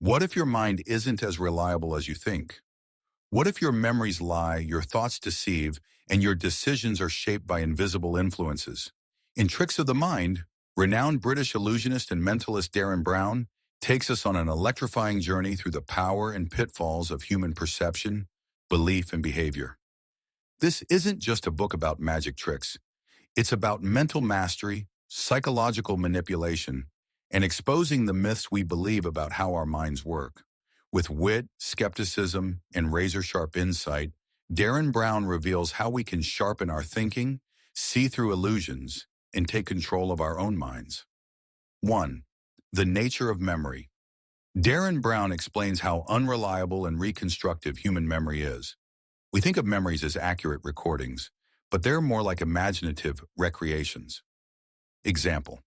What if your mind isn't as reliable as you think? What if your memories lie, your thoughts deceive, and your decisions are shaped by invisible influences? In Tricks of the Mind, renowned British illusionist and mentalist Derren Brown takes us on an electrifying journey through the power and pitfalls of human perception, belief, and behavior. This isn't just a book about magic tricks. It's about mental mastery, psychological manipulation, and exposing the myths we believe about how our minds work. With wit, skepticism, and razor-sharp insight, Derren Brown reveals how we can sharpen our thinking, see through illusions, and take control of our own minds. 1. The nature of memory. Derren Brown explains how unreliable and reconstructive human memory is. We think of memories as accurate recordings, but they're more like imaginative recreations. Example: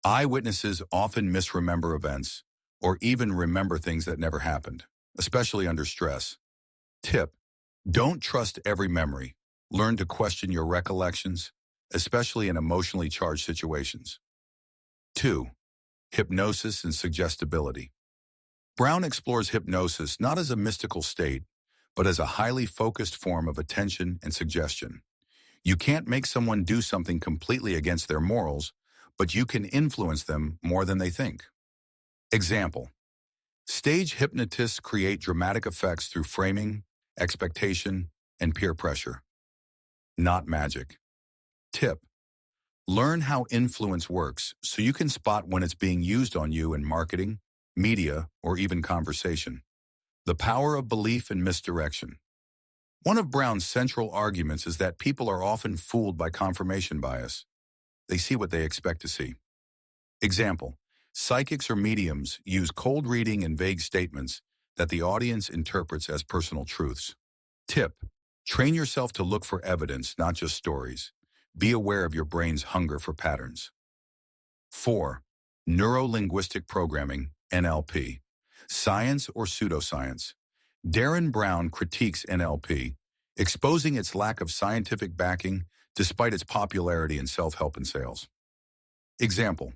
eyewitnesses often misremember events or even remember things that never happened, especially under stress. Tip: don't trust every memory. Learn to question your recollections, especially in emotionally charged situations. 2. Hypnosis and suggestibility. Brown explores hypnosis not as a mystical state, but as a highly focused form of attention and suggestion. You can't make someone do something completely against their morals, but you can influence them more than they think. Example: stage hypnotists create dramatic effects through framing, expectation, and peer pressure. Not magic. Tip: learn how influence works so you can spot when it's being used on you in marketing, media, or even conversation. The power of belief and misdirection. One of Brown's central arguments is that people are often fooled by confirmation bias. They see what they expect to see. Example: psychics or mediums use cold reading and vague statements that the audience interprets as personal truths. Tip: train yourself to look for evidence, not just stories. Be aware of your brain's hunger for patterns. 4. Neuro-linguistic programming, NLP. Science or pseudoscience. Derren Brown critiques NLP, exposing its lack of scientific backing despite its popularity in self-help and sales. Example: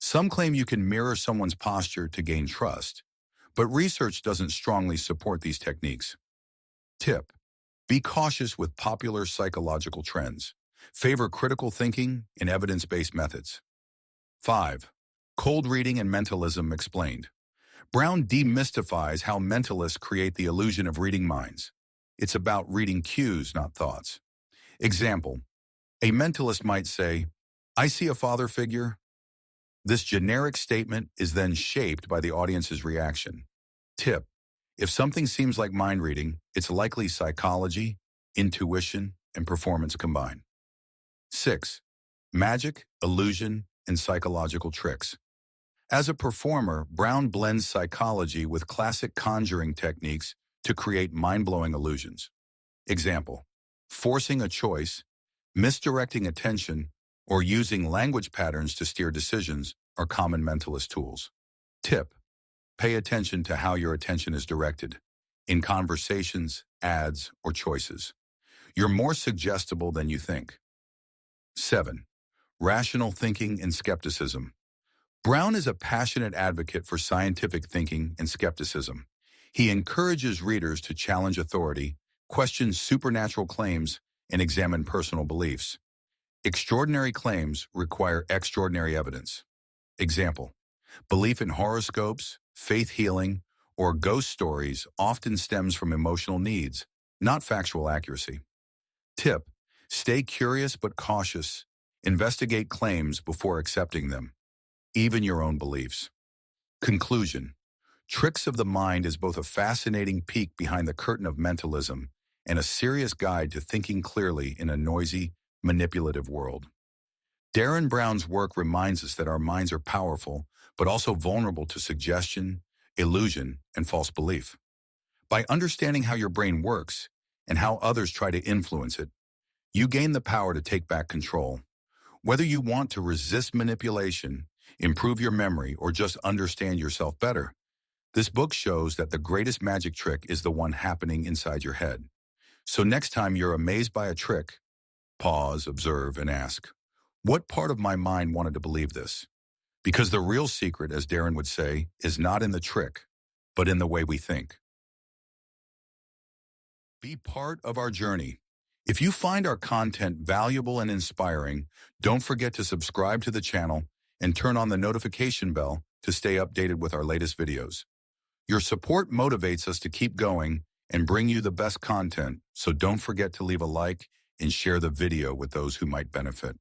some claim you can mirror someone's posture to gain trust, but research doesn't strongly support these techniques. Tip: be cautious with popular psychological trends. Favor critical thinking and evidence-based methods. 5. Cold reading and mentalism explained. Brown demystifies how mentalists create the illusion of reading minds. It's about reading cues, not thoughts. Example: a mentalist might say, "I see a father figure." This generic statement is then shaped by the audience's reaction. Tip: if something seems like mind reading, it's likely psychology, intuition, and performance combined. 6. Magic, illusion, and psychological tricks. As a performer, Brown blends psychology with classic conjuring techniques to create mind-blowing illusions. Example: forcing a choice, misdirecting attention, or using language patterns to steer decisions are common mentalist tools. Tip: pay attention to how your attention is directed in conversations, ads, or choices. You're more suggestible than you think. 7. Rational thinking and skepticism. Brown is a passionate advocate for scientific thinking and skepticism. He encourages readers to challenge authority, question supernatural claims, and examine personal beliefs. Extraordinary claims require extraordinary evidence. Example: belief in horoscopes, faith healing, or ghost stories often stems from emotional needs, not factual accuracy. Tip: stay curious but cautious. Investigate claims before accepting them, even your own beliefs. Conclusion: Tricks of the Mind is both a fascinating peek behind the curtain of mentalism and a serious guide to thinking clearly in a noisy, manipulative world. Derren Brown's work reminds us that our minds are powerful, but also vulnerable to suggestion, illusion, and false belief. By understanding how your brain works and how others try to influence it, you gain the power to take back control. Whether you want to resist manipulation, improve your memory, or just understand yourself better, this book shows that the greatest magic trick is the one happening inside your head. So next time you're amazed by a trick, pause, observe, and ask, what part of my mind wanted to believe this? Because the real secret, as Derren would say, is not in the trick, but in the way we think. Be part of our journey. If you find our content valuable and inspiring, don't forget to subscribe to the channel and turn on the notification bell to stay updated with our latest videos. Your support motivates us to keep going and bring you the best content, so don't forget to leave a like and share the video with those who might benefit.